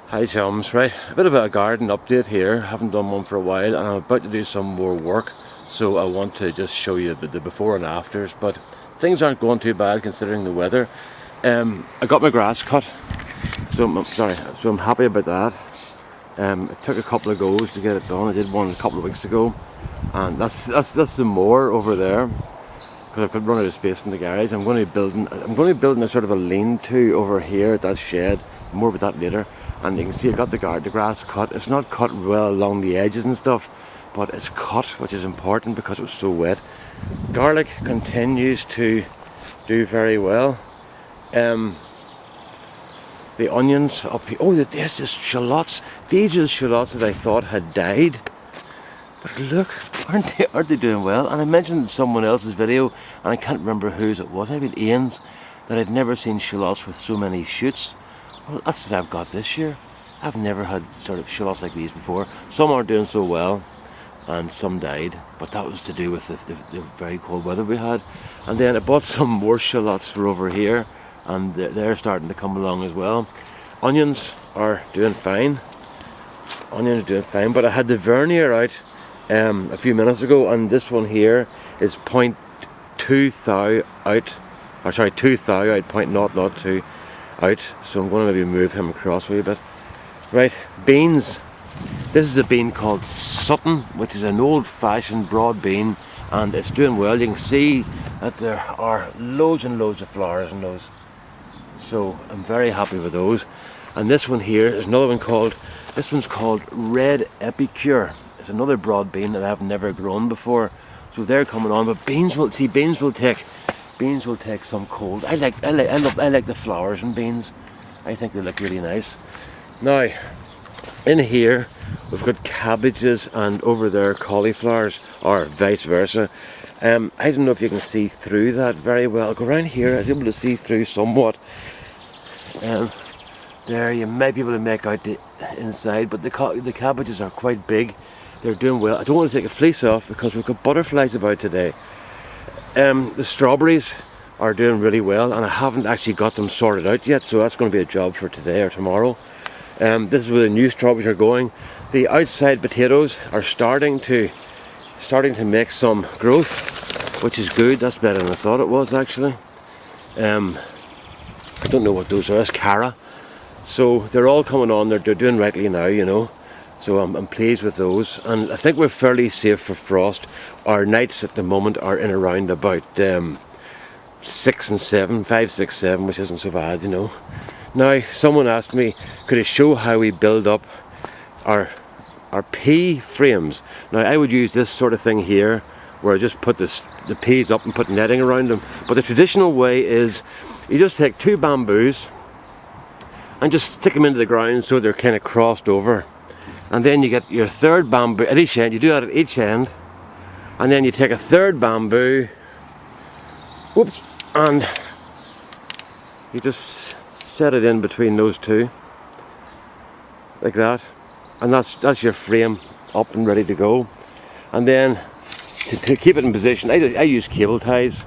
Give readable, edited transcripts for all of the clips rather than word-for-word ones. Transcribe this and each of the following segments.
Hi chums, right, a bit of a garden update here. Haven't done one for a while and I'm about to do some more work, so I want to just show you the before and afters, but things aren't going too bad considering the weather. I got my grass cut, so I'm happy about that. It took a couple of goes to get it done. I did one a couple of weeks ago, and that's the mower over there, because I've got run out of space in the garage. I'm going to be building a sort of a lean-to over here at that shed. More about that later. And you can see I got the grass cut. It's not cut well along the edges and stuff, but it's cut, which is important because it was so wet. Garlic continues to do very well. The onions up here. Oh, there's just shallots. These are the shallots that I thought had died. But look, aren't they doing well? And I mentioned in someone else's video, and I can't remember whose it was, maybe Ian's, that I'd never seen shallots with so many shoots. Well, that's what I've got this year. I've never had sort of shallots like these before. Some aren't doing so well, and some died, but that was to do with the very cold weather we had. And then I bought some more shallots for over here, and they're starting to come along as well. Onions are doing fine. But I had the vernier out a few minutes ago, and this one here is 0.2 thou out, or sorry, 2 thou out, 0.002 out, so I'm going to maybe move him across a wee bit. Right, beans. This is a bean called Sutton, which is an old-fashioned broad bean, and it's doing well. You can see that there are loads and loads of flowers in those, so I'm very happy with those. And this one here is another one called, this one's called Red Epicure. It's another broad bean that I've never grown before, so they're coming on. But beans will take some cold. I like the flowers in beans. I think they look really nice. Now, in here we've got cabbages, and over there cauliflowers, or vice versa. I don't know if you can see through that very well. I'll go around here. I was able to see through somewhat. There you might be able to make out the inside, but the cabbages are quite big. They're doing well. I don't want to take a fleece off because we've got butterflies about today. The strawberries are doing really well, and I haven't actually got them sorted out yet, so that's going to be a job for today or tomorrow. This is where the new strawberries are going. The outside potatoes are starting to make some growth, which is good. That's better than I thought it was, actually. I don't know what those are. That's Cara. So they're all coming on. They're doing rightly now, you know. So I'm pleased with those, and I think we're fairly safe for frost. Our nights at the moment are in around about 6 and 7, 5, 6, 7, which isn't so bad, you know. Now, someone asked me, could I show how we build up our pea frames? Now, I would use this sort of thing here, where I just put the peas up and put netting around them. But the traditional way is, you just take 2 bamboos and just stick them into the ground so they're kind of crossed over. And then you get your third bamboo at each end. You do that at each end, and then you take a third bamboo, whoops, and you just set it in between those two, like that, and that's your frame up and ready to go. And then to keep it in position, I use cable ties.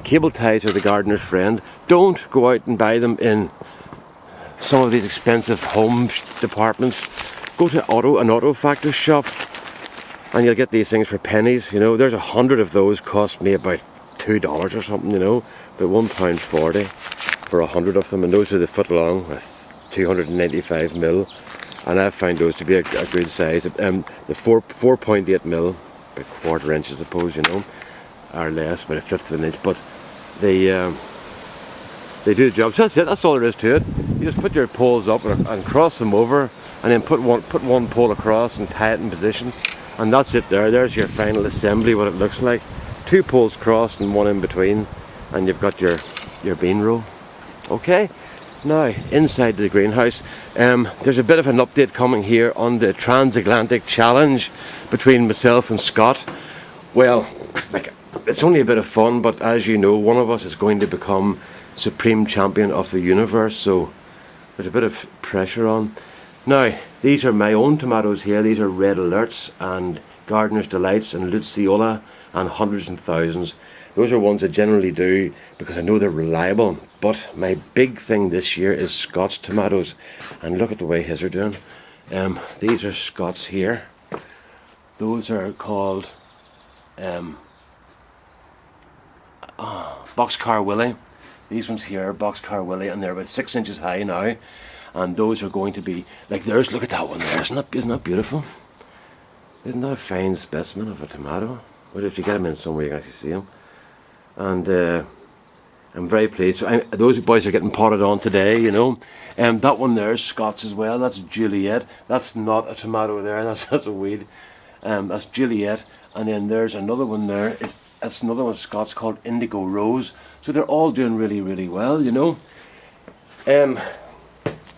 Cable ties are the gardener's friend. Don't go out and buy them in some of these expensive home departments. Go to an auto factor shop, and you'll get these things for pennies. You know, there's 100 of those cost me about $2 or something. You know, about £1.40 for 100 of them, and those are the foot long with 295 mil, and I find those to be a good size. The 4.8 mil, about quarter inch, I suppose, you know, or less, about a fifth of an inch, but they do the job. So that's it. That's all there is to it. You just put your poles up and cross them over, and then put one pole across and tie it in position, and that's it there. There's your final assembly, what it looks like. 2 poles crossed and 1 in between, and you've got your bean row. Okay, now inside the greenhouse, there's a bit of an update coming here on the Transatlantic Challenge between myself and Scott. Well, like, it's only a bit of fun, but as you know, one of us is going to become Supreme Champion of the Universe, so there's a bit of pressure on. Now, these are my own tomatoes here. These are Red Alerts and Gardener's Delights and Luciola and hundreds and thousands. Those are ones I generally do because I know they're reliable. But my big thing this year is Scots tomatoes. And look at the way his are doing. These are Scots here. Those are called Boxcar Willie. These ones here are Boxcar Willie, and they're about 6 inches high now. And those are going to be like theirs. Look at that one there. Isn't that beautiful? Isn't that a fine specimen of a tomato? Well, if you get them in somewhere, you can actually see them. And I'm very pleased. So those boys are getting potted on today, you know. That one there is Scots as well. That's Juliet. That's not a tomato there. That's a weed. That's Juliet. And then there's another one there. That's another one Scots called Indigo Rose. So they're all doing really, really well, you know.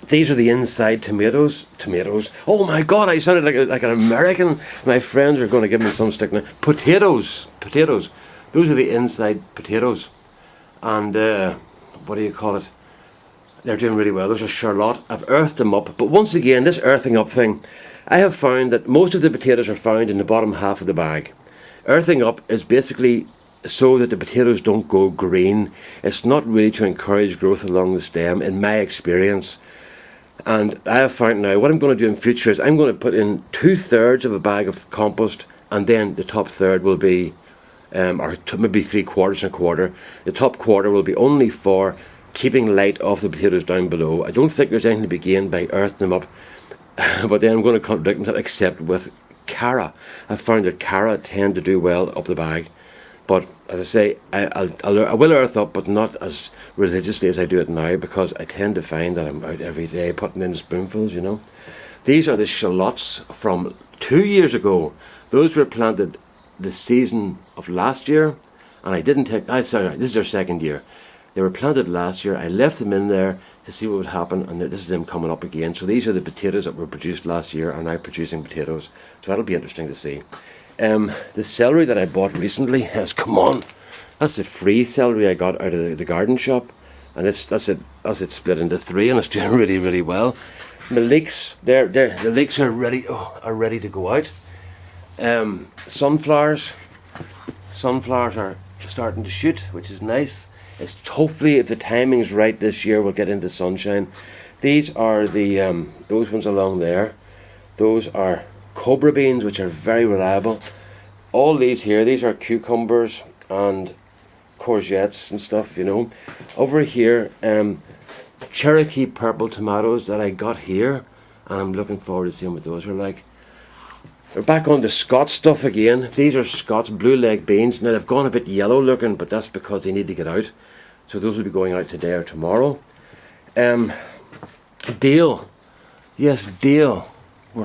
These are the inside tomatoes. Oh my God, I sounded like an American. My friends are going to give me some stick now. Potatoes. Those are the inside potatoes. And what do you call it? They're doing really well. Those are Charlotte. I've earthed them up. But once again, this earthing up thing, I have found that most of the potatoes are found in the bottom half of the bag. Earthing up is basically so that the potatoes don't go green. It's not really to encourage growth along the stem, in my experience. And I have found now, what I'm going to do in future is I'm going to put in 2/3 of a bag of compost, and then the top third will be, or maybe 3/4 and a quarter. The top quarter will be only for keeping light off the potatoes down below. I don't think there's anything to be gained by earthing them up, but then I'm going to contradict that, except with Cara. I've found that Cara tend to do well up the bag. But as I say, I will earth up, but not as religiously as I do it now, because I tend to find that I'm out every day putting in spoonfuls, you know. These are the shallots from 2 years ago. Those were planted the season of last year, and I didn't take, sorry, this is their second year. They were planted last year. I left them in there to see what would happen, and this is them coming up again. So these are the potatoes that were produced last year, and now producing potatoes. So that'll be interesting to see. The celery that I bought recently has come on. That's the free celery I got out of the garden shop, and that's it split into 3, and it's doing really, really well. The leeks, the leeks are ready to go out. Sunflowers are starting to shoot, which is nice. It's hopefully, if the timing's right this year, we'll get into sunshine. These are the those ones along there. Those are cobra beans, which are very reliable. All these here, these are cucumbers and courgettes and stuff, you know. Over here, Cherokee purple tomatoes that I got here, and I'm looking forward to seeing what those are like. We're back on the Scots stuff again. These are Scots blue leg beans. Now they've gone a bit yellow looking, but that's because they need to get out. So those will be going out today or tomorrow. Dale. Yes, Dale.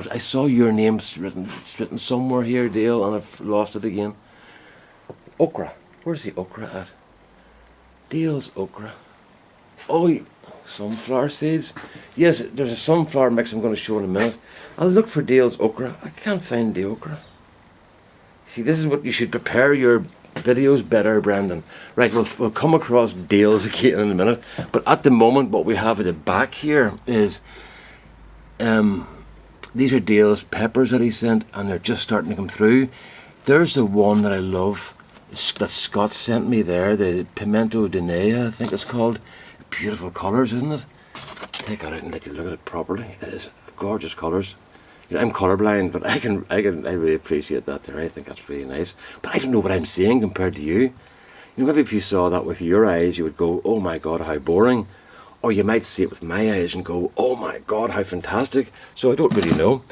I saw your name written somewhere here, Dale, and I've lost it again. Okra. Where's the okra at? Dale's okra. Oh, sunflower seeds. Yes, there's a sunflower mix I'm going to show in a minute. I'll look for Dale's okra. I can't find the okra. See, this is what you should prepare your videos better, Brendan. Right, we'll come across Dale's again in a minute. But at the moment, what we have at the back here is these are Dale's peppers that he sent, and they're just starting to come through. There's the one that I love that Scott sent me there, the Pimento Dinea, I think it's called. Beautiful colours, isn't it? Take that out and let you look at it properly. It is gorgeous colours. You know, I'm colourblind, but I really appreciate that there. I think that's really nice. But I don't know what I'm seeing compared to you. You know, maybe if you saw that with your eyes, you would go, oh my God, how boring. Or you might see it with my eyes and go, oh my God, how fantastic. So I don't really know.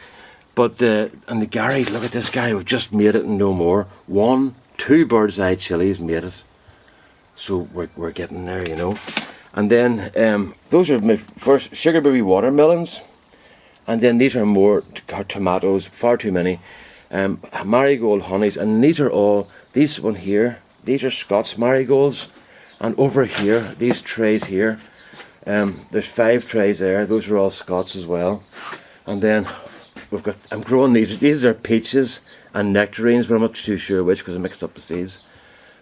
But, and the Gary, look at this guy, we've just made it and no more. 1, 2 bird's eye chilies made it. So we're getting there, you know. And then those are my first sugarberry watermelons, and then these are more tomatoes, far too many, marigold honeys, and these are all, these one here, these are Scots marigolds, and over here, these trays here, there's 5 trays there, those are all Scots as well. And then we've got, I'm growing these are peaches and nectarines, but I'm not too sure which because I mixed up the seeds.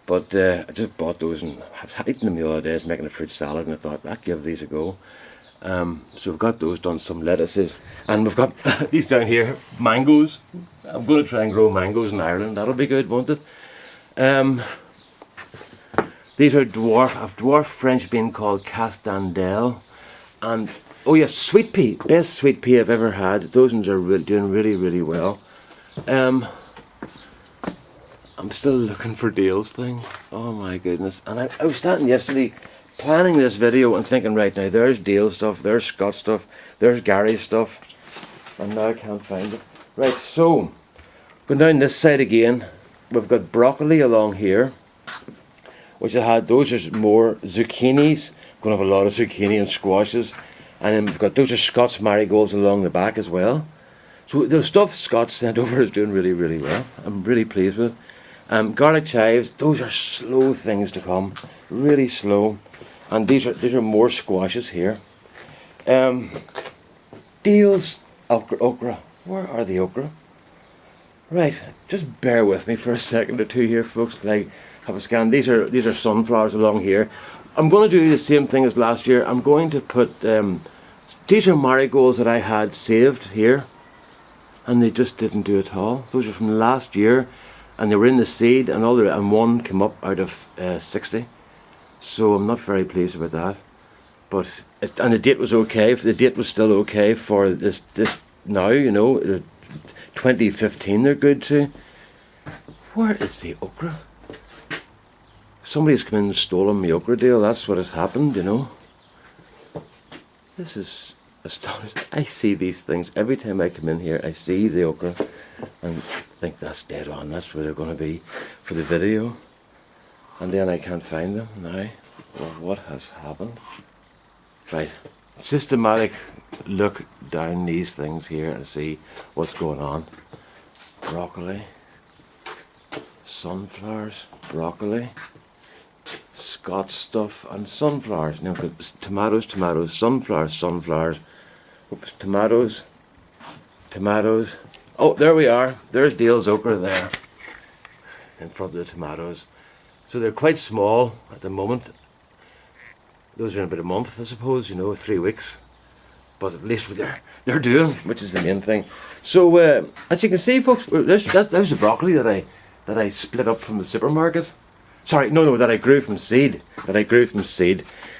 But I just bought those and I was eating them the other day. I was making a fruit salad and I thought, I'll give these a go. So we've got those done, some lettuces. And we've got these down here, mangoes. I'm going to try and grow mangoes in Ireland. That'll be good, won't it? These are a dwarf French bean called Castandelle. And, oh yes, sweet pea. Best sweet pea I've ever had. Those ones are doing really, really well. I'm still looking for Dale's thing. Oh my goodness. And I was standing yesterday planning this video and thinking, right now, there's Dale's stuff, there's Scott's stuff, there's Gary's stuff. And now I can't find it. Right, so, going down this side again, we've got broccoli along here, which I had. Those are more zucchinis. Going to have a lot of zucchini and squashes. And then we've got, those are Scott's marigolds along the back as well. So the stuff Scott sent over is doing really, really well. I'm really pleased with it. Garlic chives, those are slow things to come. Really slow. And these are more squashes here. Dale's okra. Where are the okra? Right, just bear with me for a second or two here, folks. Like, have a scan. These are sunflowers along here. I'm going to do the same thing as last year. I'm going to put these are marigolds that I had saved here, and they just didn't do at all. Those are from last year, and they were in the seed, and and one came up out of 60. So I'm not very pleased about that. But and the date was okay. The date was still okay for this now. You know, 2015. They're good too. Where is the okra? Somebody's come in and stolen my okra deal. That's what has happened, you know. This is astonishing. I see these things every time I come in here. I see the okra and think that's dead on. That's where they're going to be for the video. And then I can't find them now. Well, what has happened? Right. Systematic look down these things here and see what's going on. Broccoli. Sunflowers. Broccoli. Scott's stuff and sunflowers. Now we've got tomatoes, sunflowers, oops, tomatoes. Oh, there we are. There's Dale's okra there in front of the tomatoes. So they're quite small at the moment. Those are in about a month, I suppose, you know, 3 weeks. But at least they're doing, which is the main thing. So as you can see, folks, there's the broccoli that I split up from the supermarket. Sorry, no, that I grew from seed.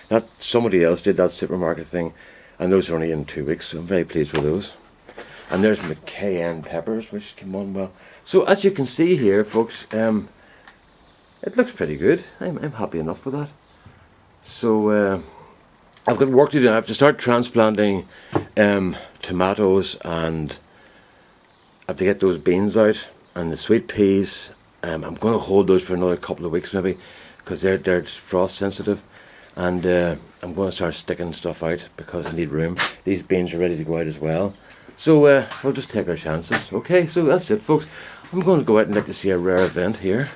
Not somebody else did that supermarket thing. And those are only in 2 weeks, so I'm very pleased with those. And there's my cayenne peppers, which came on well. So as you can see here, folks, it looks pretty good. I'm happy enough with that. So I've got work to do. I have to start transplanting tomatoes, and I have to get those beans out, and the sweet peas. I'm going to hold those for another couple of weeks maybe, because they're frost sensitive, and I'm going to start sticking stuff out because I need room. These beans are ready to go out as well, so we'll just take our chances. Okay, so that's it, folks. I'm going to go out and let you see a rare event here.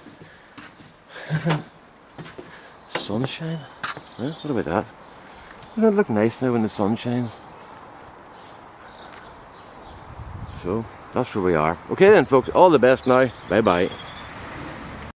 Sunshine. What about that? Doesn't that look nice now when the sun shines? So that's where we are. Okay then, folks, all the best now. Bye bye.